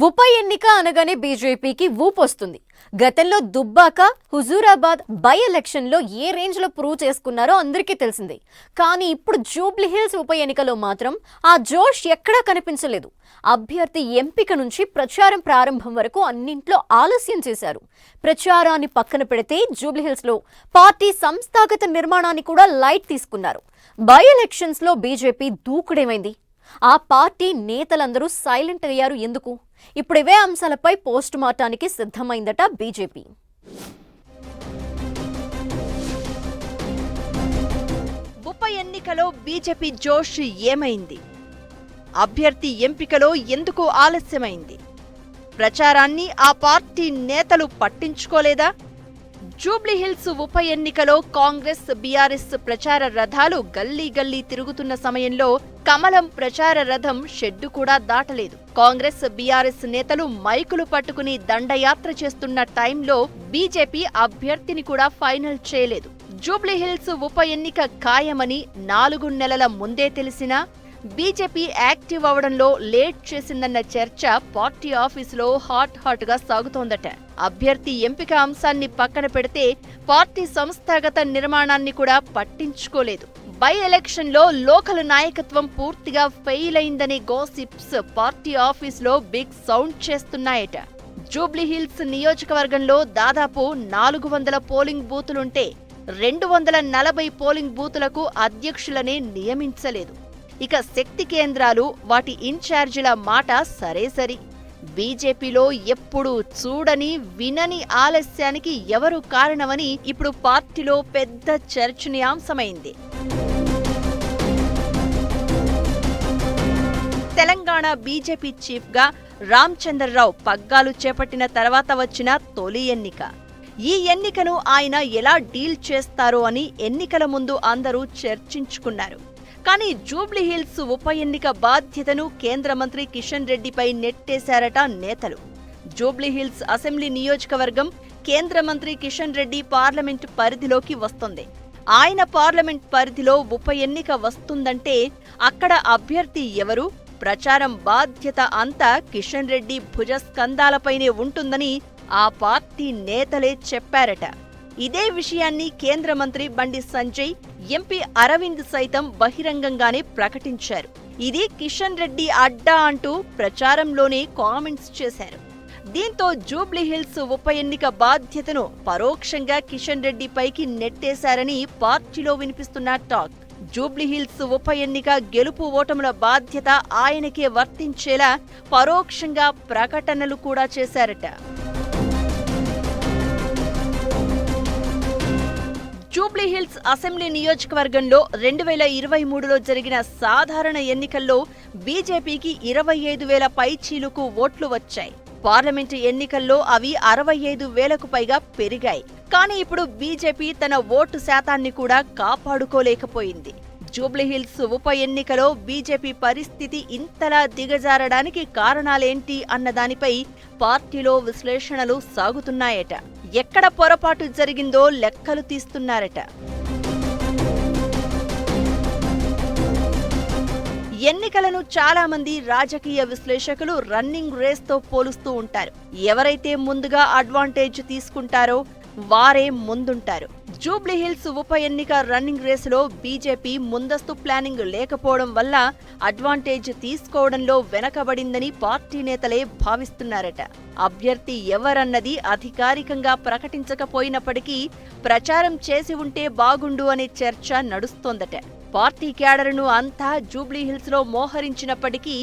ఉప ఎన్నిక అనగానే బీజేపీకి ఊపొస్తుంది. గతంలో దుబ్బాక, హుజూరాబాద్ బై ఎలక్షన్లో ఏ రేంజ్లో ప్రూవ్ చేసుకున్నారో అందరికీ తెలిసిందే. కానీ ఇప్పుడు జూబ్లీ హిల్స్ ఉప ఎన్నికలో మాత్రం ఆ జోష్ ఎక్కడా కనిపించలేదు. అభ్యర్థి ఎంపిక నుంచి ప్రచారం ప్రారంభం వరకు అన్నింట్లో ఆలస్యం చేశారు. ప్రచారాన్ని పక్కన పెడితే జూబ్లీ హిల్స్లో పార్టీ సంస్థాగత నిర్మాణాన్ని కూడా లైట్ తీసుకున్నారు. బై ఎలక్షన్స్లో బీజేపీ దూకుడేమైంది? ఆ పార్టీ నేతలందరూ సైలెంట్ అయ్యారు ఎందుకు? ఇప్పుడు ఇవే అంశాలపై పోస్ట్ మార్టానికి సిద్ధమైందట బీజేపీ. ఉప ఎన్నికలో బీజేపీ జోష్ ఏమైంది? అభ్యర్థి ఎంపికలో ఎందుకు ఆలస్యమైంది? ప్రచారాన్ని ఆ పార్టీ నేతలు పట్టించుకోలేదా? జూబ్లీ హిల్స్ ఉప ఎన్నికలో కాంగ్రెస్, బీఆర్ఎస్ ప్రచార రథాలు గల్లీ గల్లీ తిరుగుతున్న సమయంలో కమలం ప్రచార రథం షెడ్డు కూడా దాటలేదు. కాంగ్రెస్, బీఆర్ఎస్ నేతలు మైకులు పట్టుకుని దండయాత్ర చేస్తున్న టైంలో బీజేపీ అభ్యర్థిని కూడా ఫైనల్ చేయలేదు. జూబ్లీ హిల్స్ ఉప ఎన్నిక ఖాయమని 4 నెలల ముందే తెలిసినా బీజేపీ యాక్టివ్ అవడంలో లేట్ చేసిందన్న చర్చ పార్టీ ఆఫీసులో హాట్ గా సాగుతోందట. అభ్యర్థి ఎంపిక అంశాన్ని పక్కన పెడితే పార్టీ సంస్థాగత నిర్మాణాన్ని కూడా పట్టించుకోలేదు. బై ఎలక్షన్లో లోకల్ నాయకత్వం పూర్తిగా ఫెయిల్ అయిందనే గాసిప్స్ పార్టీ ఆఫీసులో బిగ్ సౌండ్ చేస్తున్నాయట. జూబ్లీ హిల్స్ నియోజకవర్గంలో దాదాపు 400 పోలింగ్ బూతులుంటే 240 పోలింగ్ బూతులకు అధ్యక్షులనే నియమించలేదు. ఇక శక్తి కేంద్రాలు, వాటి ఇన్ఛార్జీల మాట సరే. బీజేపీలో ఎప్పుడు చూడని వినని ఆలస్యానికి ఎవరు కారణమని ఇప్పుడు పార్టీలో పెద్ద చర్చనీయాంశమైంది. తెలంగాణ బీజేపీ చీఫ్గా రామచంద్రరావు పగ్గాలు చేపట్టిన తర్వాత వచ్చిన తొలి ఎన్నిక. ఈ ఎన్నికను ఆయన ఎలా డీల్ చేస్తారో అని ఎన్నికల ముందు అందరూ చర్చించుకున్నారు. కానీ జూబ్లీ హిల్స్ ఉప ఎన్నిక బాధ్యతను కేంద్ర మంత్రి కిషన్ రెడ్డిపై నెట్టేశారట నేతలు. జూబ్లీ హిల్స్ అసెంబ్లీ నియోజకవర్గం కేంద్ర మంత్రి కిషన్ రెడ్డి పార్లమెంట్ పరిధిలోకి వస్తుంది. ఆయన పార్లమెంట్ పరిధిలో ఉప ఎన్నిక వస్తుందంటే అక్కడ అభ్యర్థి ఎవరు, ప్రచారం బాధ్యత అంతా కిషన్ రెడ్డి భుజస్కంధాలపైనే ఉంటుందని ఆ పార్టీ నేతలే చెప్పారట. ఇదే విషయాన్ని కేంద్ర మంత్రి బండి సంజయ్, ఎంపీ అరవింద్ సైతం బహిరంగంగానే ప్రకటించారు. ఇది కిషన్ రెడ్డి అడ్డా అంటూ ప్రచారంలోనే కామెంట్స్ చేశారు. దీంతో జూబ్లీ హిల్స్ ఉప ఎన్నిక బాధ్యతను పరోక్షంగా కిషన్ రెడ్డి పైకి నెట్టేశారని పార్టీలో వినిపిస్తున్న టాక్. జూబ్లీ హిల్స్ ఉప ఎన్నిక గెలుపు ఓటముల బాధ్యత ఆయనకే వర్తించేలా పరోక్షంగా ప్రకటనలు కూడా చేశారట. జూబ్లీ హిల్స్ అసెంబ్లీ నియోజకవర్గంలో 2023లో జరిగిన సాధారణ ఎన్నికల్లో బీజేపీకి 25,000 పైచీలుకు ఓట్లు వచ్చాయి. పార్లమెంటు ఎన్నికల్లో అవి 65,000కు పైగా పెరిగాయి. కానీ ఇప్పుడు బీజేపీ తన ఓటు శాతాన్ని కూడా కాపాడుకోలేకపోయింది. జూబ్లీ హిల్స్ ఉప ఎన్నికలో బీజేపీ పరిస్థితి ఇంతలా దిగజారడానికి కారణాలేంటి అన్నదానిపై పార్టీలో విశ్లేషణలు సాగుతున్నాయట. ఎక్కడ పొరపాటు జరిగిందో లెక్కలు తీస్తున్నారట. ఎన్నికలను చాలా మంది రాజకీయ విశ్లేషకులు రన్నింగ్ రేస్తో పోలుస్తూ ఉంటారు. ఎవరైతే ముందుగా అడ్వాంటేజ్ తీసుకుంటారో వారే ముందుంటారు. జూబ్లీ హిల్స్ ఉప ఎన్నిక రన్నింగ్ రేసులో బీజేపీ ముందస్తు ప్లానింగ్ లేకపోవడం వల్ల అడ్వాంటేజ్ తీసుకోవడంలో వెనకబడిందని పార్టీ నేతలే భావిస్తున్నారట. అభ్యర్థి ఎవరన్నది అధికారికంగా ప్రకటించకపోయినప్పటికీ ప్రచారం చేసి ఉంటే బాగుండు అనే చర్చ నడుస్తోందట. పార్టీ క్యాడర్ను అంతా జూబ్లీ హిల్స్ లో మోహరించినప్పటికీ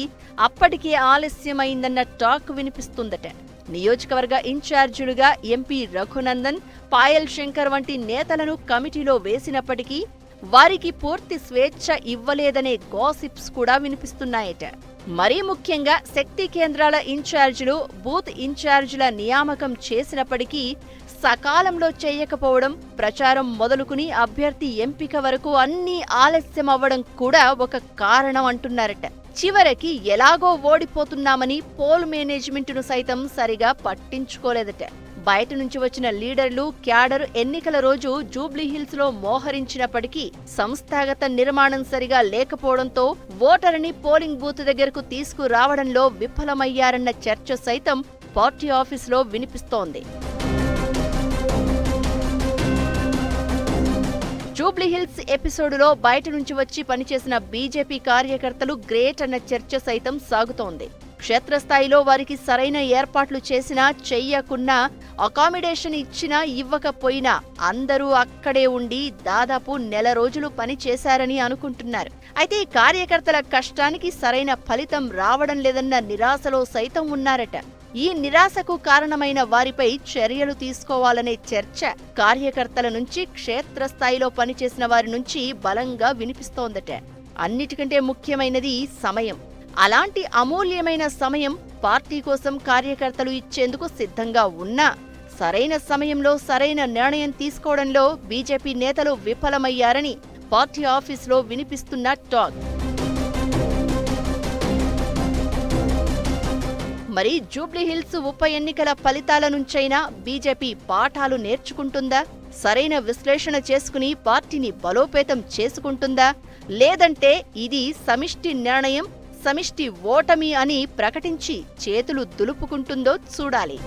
అప్పటికే ఆలస్యమైందన్న టాక్ వినిపిస్తుందట. నియోజకవర్గ ఇన్ఛార్జీలుగా ఎంపీ రఘునందన్, పాయల్ శంకర్ వంటి నేతలను కమిటీలో వేసినప్పటికీ వారికి పూర్తి స్వేచ్ఛ ఇవ్వలేదనే గాసిప్స్ కూడా వినిపిస్తున్నాయట. మరీ ముఖ్యంగా శక్తి కేంద్రాల ఇన్ఛార్జీలు, బూత్ ఇన్ఛార్జీల నియామకం చేసినప్పటికీ సకాలంలో చేయకపోవడం, ప్రచారం మొదలుకుని అభ్యర్థి ఎంపిక వరకు అన్నీ ఆలస్యం అవ్వడం కూడా ఒక కారణం అంటున్నారట. చివరికి ఎలాగో ఓడిపోతున్నామని పోల్ మేనేజ్మెంటును సైతం సరిగా పట్టించుకోలేదట. బయట నుంచి వచ్చిన లీడర్లు, క్యాడర్ ఎన్నికల రోజు జూబ్లీహిల్స్ లో మోహరించినప్పటికీ సంస్థాగత నిర్మాణం సరిగా లేకపోవడంతో ఓటరుని పోలింగ్ బూత్ దగ్గరకు తీసుకురావడంలో విఫలమయ్యారన్న చర్చ సైతం పార్టీ ఆఫీసులో వినిపిస్తోంది. జూబ్లీహిల్స్ ఎపిసోడులో బయట నుంచి వచ్చి పనిచేసిన బీజేపీ కార్యకర్తలు గ్రేట్ అన్న చర్చ సైతం సాగుతోంది. క్షేత్రస్థాయిలో వారికి సరైన ఏర్పాట్లు చేసినా, చెయ్యకున్నా, అకామిడేషన్ ఇచ్చినా ఇవ్వకపోయినా అందరూ అక్కడే ఉండి దాదాపు నెల రోజులు పని చేశారని అనుకుంటున్నారు. అయితే ఈ కార్యకర్తల కష్టానికి సరైన ఫలితం రావడం లేదన్న నిరాశలో సైతం ఉన్నారట. ఈ నిరాశకు కారణమైన వారిపై చర్యలు తీసుకోవాలనే చర్చ కార్యకర్తల నుంచి, క్షేత్రస్థాయిలో పనిచేసిన వారి నుంచి బలంగా వినిపిస్తోందట. అన్నిటికంటే ముఖ్యమైనది సమయం. అలాంటి అమూల్యమైన సమయం పార్టీ కోసం కార్యకర్తలు ఇచ్చేందుకు సిద్ధంగా ఉన్నా సరైన సమయంలో సరైన నిర్ణయం తీసుకోవడంలో బీజేపీ నేతలు విఫలమయ్యారని పార్టీ ఆఫీసులో వినిపిస్తున్న టాక్. మరి జూబ్లీహిల్స్ ఉప ఎన్నికల ఫలితాల నుంచైనా బీజేపీ పాఠాలు నేర్చుకుంటుందా? సరైన విశ్లేషణ చేసుకుని పార్టీని బలోపేతం చేసుకుంటుందా? లేదంటే ఇది సమిష్టి నిర్ణయం, సమిష్టి ఓటమి అని ప్రకటించి చేతులు దులుపుకుంటుందో చూడాలి.